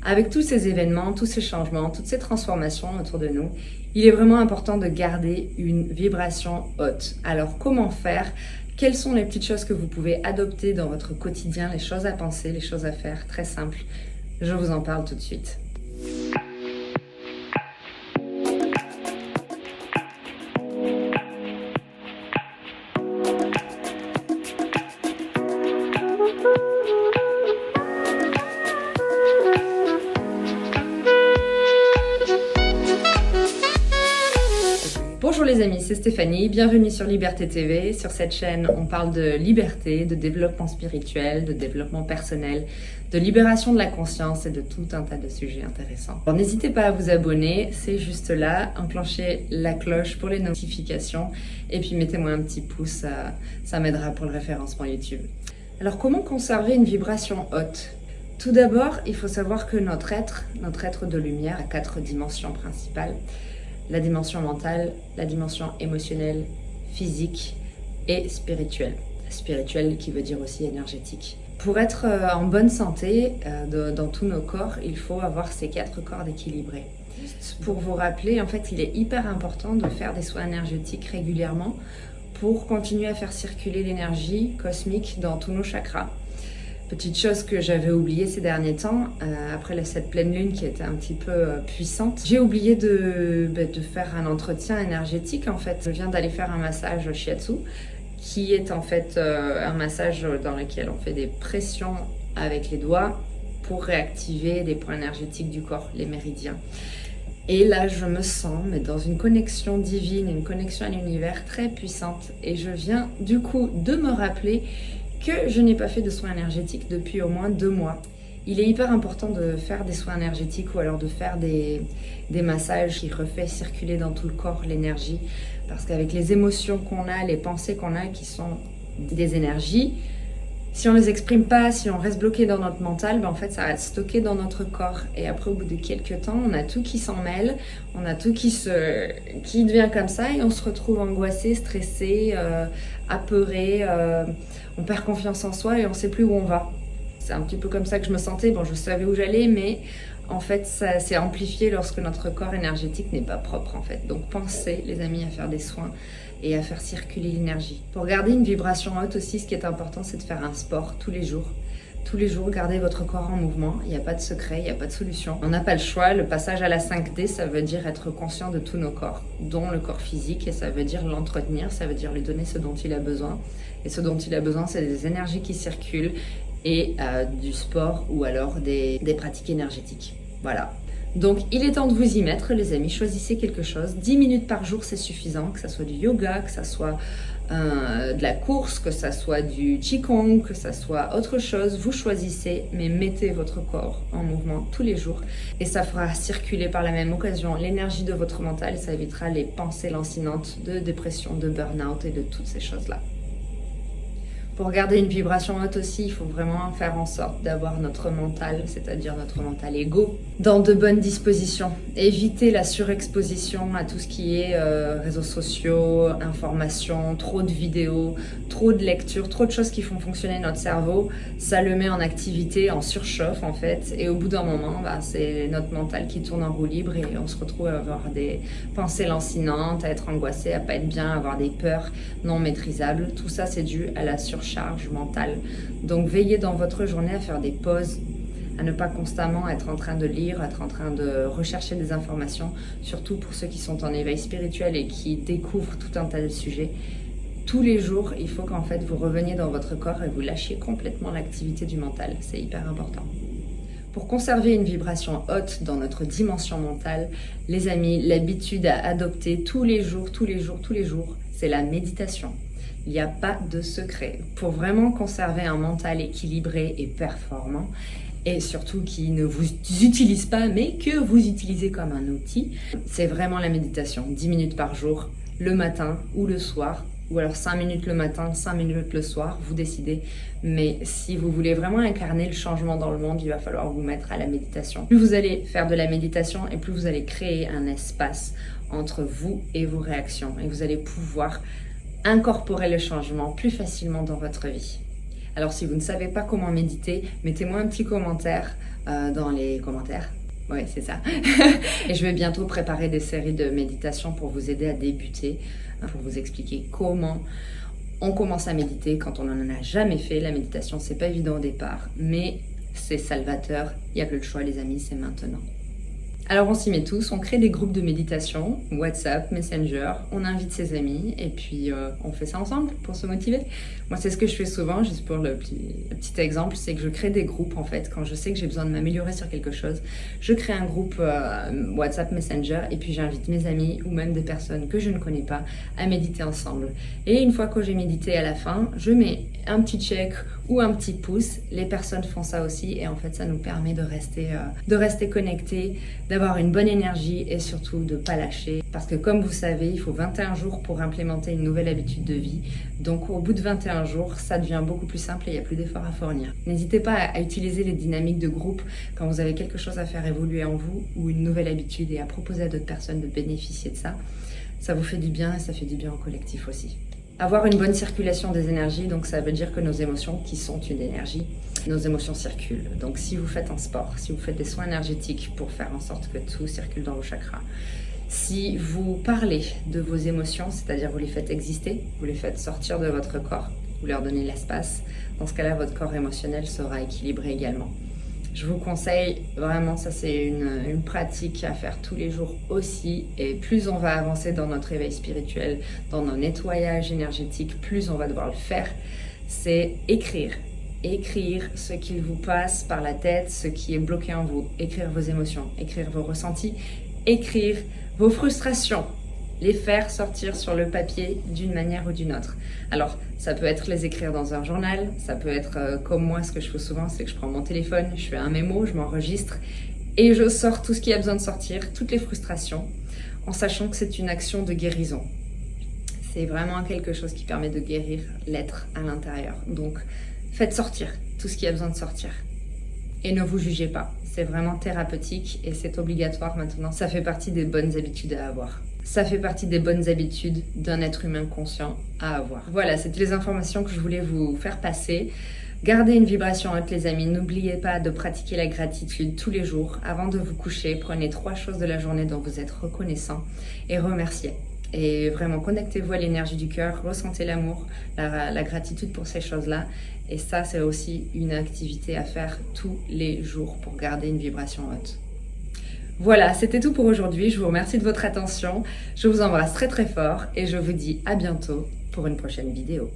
Avec tous ces événements, tous ces changements, toutes ces transformations autour de nous, il est vraiment important de garder une vibration haute. Alors comment faire? Quelles sont les petites choses que vous pouvez adopter dans votre quotidien, les choses à penser, les choses à faire? Très simple, je vous en parle tout de suite. Bonjour les amis, c'est Stéphanie, bienvenue sur Liberté TV. Sur cette chaîne, on parle de liberté, de développement spirituel, de développement personnel, de libération de la conscience et de tout un tas de sujets intéressants. Alors n'hésitez pas à vous abonner, c'est juste là, enclenchez la cloche pour les notifications et puis mettez-moi un petit pouce, ça m'aidera pour le référencement YouTube. Alors comment conserver une vibration haute? Tout d'abord, il faut savoir que notre être de lumière a 4 dimensions principales. La dimension mentale, la dimension émotionnelle, physique et spirituelle. Spirituelle qui veut dire aussi énergétique. Pour être en bonne santé dans tous nos corps, il faut avoir ces 4 corps équilibrés. Juste pour vous rappeler, en fait, il est hyper important de faire des soins énergétiques régulièrement pour continuer à faire circuler l'énergie cosmique dans tous nos chakras. Petite chose que j'avais oubliée ces derniers temps, après cette pleine lune qui était un petit peu puissante, j'ai oublié de faire un entretien énergétique en fait. Je viens d'aller faire un massage shiatsu, qui est en fait un massage dans lequel on fait des pressions avec les doigts pour réactiver des points énergétiques du corps, les méridiens. Et là, je me sens dans une connexion divine, une connexion à l'univers très puissante. Et je viens du coup de me rappeler que je n'ai pas fait de soins énergétiques depuis au moins 2 mois. Il est hyper important de faire des soins énergétiques ou alors de faire des massages qui refait circuler dans tout le corps l'énergie. Parce qu'avec les émotions qu'on a, les pensées qu'on a qui sont des énergies, si on ne les exprime pas, si on reste bloqué dans notre mental, en fait ça reste stocké dans notre corps. Et après au bout de quelques temps, on a tout qui s'en mêle, on a tout qui devient comme ça et on se retrouve angoissé, stressé, apeuré, on perd confiance en soi et on ne sait plus où on va. C'est un petit peu comme ça que je me sentais. Bon, je savais où j'allais, mais en fait, ça s'est amplifié lorsque notre corps énergétique n'est pas propre, en fait. Donc, pensez, les amis, à faire des soins et à faire circuler l'énergie. Pour garder une vibration haute aussi, ce qui est important, c'est de faire un sport tous les jours. Tous les jours, gardez votre corps en mouvement. Il n'y a pas de secret, il n'y a pas de solution. On n'a pas le choix. Le passage à la 5D, ça veut dire être conscient de tous nos corps, dont le corps physique, et ça veut dire l'entretenir, ça veut dire lui donner ce dont il a besoin. Et ce dont il a besoin, c'est des énergies qui circulent et du sport ou alors des pratiques énergétiques. Voilà. Donc, il est temps de vous y mettre, les amis. Choisissez quelque chose. 10 minutes par jour, c'est suffisant. Que ça soit du yoga, que ça soit de la course, que ça soit du qigong, que ça soit autre chose. Vous choisissez, mais mettez votre corps en mouvement tous les jours. Et ça fera circuler par la même occasion l'énergie de votre mental. Et ça évitera les pensées lancinantes de dépression, de burn-out et de toutes ces choses-là. Pour garder une vibration haute aussi, il faut vraiment faire en sorte d'avoir notre mental, c'est-à-dire notre mental égo, dans de bonnes dispositions. Éviter la surexposition à tout ce qui est réseaux sociaux, informations, trop de vidéos, trop de lectures, trop de choses qui font fonctionner notre cerveau. Ça le met en activité, en surchauffe en fait. Et au bout d'un moment, c'est notre mental qui tourne en roue libre et on se retrouve à avoir des pensées lancinantes, à être angoissé, à pas être bien, à avoir des peurs non maîtrisables. Tout ça, c'est dû à la surcharge mentale. Donc veillez dans votre journée à faire des pauses, à ne pas constamment être en train de lire, être en train de rechercher des informations, surtout pour ceux qui sont en éveil spirituel et qui découvrent tout un tas de sujets. Tous les jours, il faut qu'en fait vous reveniez dans votre corps et vous lâchiez complètement l'activité du mental. C'est hyper important. Pour conserver une vibration haute dans notre dimension mentale, les amis, l'habitude à adopter tous les jours, c'est la méditation. Il n'y a pas de secret. Pour vraiment conserver un mental équilibré et performant, et surtout qui ne vous utilise pas, mais que vous utilisez comme un outil, c'est vraiment la méditation. 10 minutes par jour, le matin ou le soir, ou alors 5 minutes le matin, 5 minutes le soir, vous décidez. Mais si vous voulez vraiment incarner le changement dans le monde, il va falloir vous mettre à la méditation. Plus vous allez faire de la méditation et plus vous allez créer un espace entre vous et vos réactions. Et vous allez pouvoir incorporer le changement plus facilement dans votre vie. Alors si vous ne savez pas comment méditer, mettez-moi un petit commentaire dans les commentaires. Oui, c'est ça. Et je vais bientôt préparer des séries de méditation pour vous aider à débuter, pour vous expliquer comment on commence à méditer quand on n'en a jamais fait. La méditation, c'est pas évident au départ, mais c'est salvateur. Il n'y a plus le choix, les amis, c'est maintenant. Alors on s'y met tous, on crée des groupes de méditation, WhatsApp, Messenger, on invite ses amis et puis on fait ça ensemble pour se motiver. Moi c'est ce que je fais souvent, juste pour le petit exemple, c'est que je crée des groupes en fait. Quand je sais que j'ai besoin de m'améliorer sur quelque chose, je crée un groupe WhatsApp, Messenger et puis j'invite mes amis ou même des personnes que je ne connais pas à méditer ensemble. Et une fois que j'ai médité à la fin, je mets un petit check ou un petit pouce. Les personnes font ça aussi et en fait ça nous permet de rester connectés, d'avoir une bonne énergie et surtout de ne pas lâcher. Parce que comme vous savez, il faut 21 jours pour implémenter une nouvelle habitude de vie. Donc au bout de 21 jours, ça devient beaucoup plus simple et il n'y a plus d'efforts à fournir. N'hésitez pas à utiliser les dynamiques de groupe quand vous avez quelque chose à faire évoluer en vous ou une nouvelle habitude et à proposer à d'autres personnes de bénéficier de ça. Ça vous fait du bien et ça fait du bien au collectif aussi. Avoir une bonne circulation des énergies, donc ça veut dire que nos émotions, qui sont une énergie, nos émotions circulent. Donc si vous faites un sport, si vous faites des soins énergétiques pour faire en sorte que tout circule dans vos chakras, si vous parlez de vos émotions, c'est-à-dire vous les faites exister, vous les faites sortir de votre corps, vous leur donnez l'espace, dans ce cas-là, votre corps émotionnel sera équilibré également. Je vous conseille vraiment, ça c'est une pratique à faire tous les jours aussi. Et plus on va avancer dans notre éveil spirituel, dans nos nettoyages énergétiques, plus on va devoir le faire. C'est écrire. Écrire ce qu'il vous passe par la tête, ce qui est bloqué en vous. Écrire vos émotions, écrire vos ressentis, écrire vos frustrations. Les faire sortir sur le papier d'une manière ou d'une autre. Alors, ça peut être les écrire dans un journal, ça peut être comme moi, ce que je fais souvent, c'est que je prends mon téléphone, je fais un mémo, je m'enregistre et je sors tout ce qui a besoin de sortir, toutes les frustrations, en sachant que c'est une action de guérison. C'est vraiment quelque chose qui permet de guérir l'être à l'intérieur. Donc, faites sortir tout ce qui a besoin de sortir. Et ne vous jugez pas, c'est vraiment thérapeutique et c'est obligatoire maintenant. Ça fait partie des bonnes habitudes à avoir. Ça fait partie des bonnes habitudes d'un être humain conscient à avoir. Voilà, c'était les informations que je voulais vous faire passer. Gardez une vibration haute les amis, n'oubliez pas de pratiquer la gratitude tous les jours. Avant de vous coucher, prenez 3 choses de la journée dont vous êtes reconnaissant et remerciez. Et vraiment, connectez-vous à l'énergie du cœur, ressentez l'amour, la gratitude pour ces choses-là. Et ça, c'est aussi une activité à faire tous les jours pour garder une vibration haute. Voilà, c'était tout pour aujourd'hui. Je vous remercie de votre attention. Je vous embrasse très très fort et je vous dis à bientôt pour une prochaine vidéo.